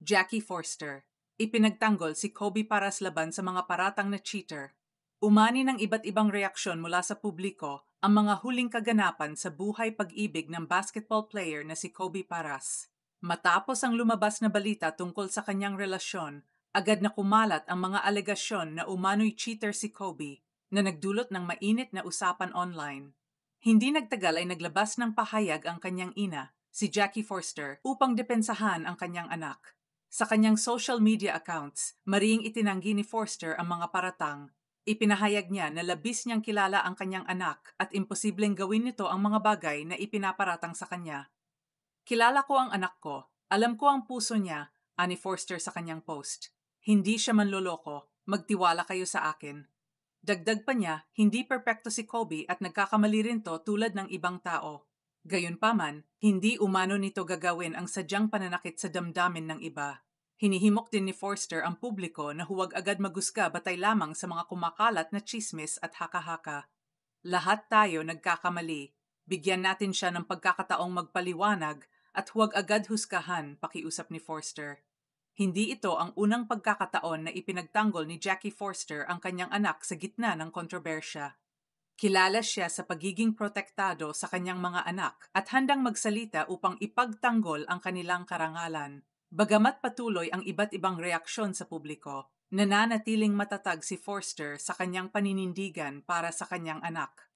Jackie Forster. Ipinagtanggol si Kobe Paras laban sa mga paratang na cheater. Umani ng iba't ibang reaksyon mula sa publiko ang mga huling kaganapan sa buhay pag-ibig ng basketball player na si Kobe Paras. Matapos ang lumabas na balita tungkol sa kanyang relasyon, agad na kumalat ang mga alegasyon na umano'y cheater si Kobe na nagdulot ng mainit na usapan online. Hindi nagtagal ay naglabas ng pahayag ang kanyang ina, si Jackie Forster, upang depensahan ang kanyang anak. Sa kanyang social media accounts, mariing itinanggi ni Forster ang mga paratang. Ipinahayag niya na labis niyang kilala ang kanyang anak at imposibleng gawin nito ang mga bagay na ipinaparatang sa kanya. Kilala ko ang anak ko. Alam ko ang puso niya, ani Forster sa kanyang post. Hindi siya manloloko. Magtiwala kayo sa akin. Dagdag pa niya, hindi perpekto si Kobe at nagkakamali rin to tulad ng ibang tao. Gayunpaman, hindi umano nito gagawin ang sadyang pananakit sa damdamin ng iba. Hinihimok din ni Forster ang publiko na huwag agad magusga batay lamang sa mga kumakalat na tsismis at haka-haka. Lahat tayo nagkakamali. Bigyan natin siya ng pagkakataong magpaliwanag at huwag agad husgahan, pakiusap ni Forster. Hindi ito ang unang pagkakataon na ipinagtanggol ni Jackie Forster ang kanyang anak sa gitna ng kontrobersya. Kilala siya sa pagiging protektado sa kanyang mga anak at handang magsalita upang ipagtanggol ang kanilang karangalan. Bagamat patuloy ang iba't ibang reaksyon sa publiko, nananatiling matatag si Forster sa kanyang paninindigan para sa kanyang anak.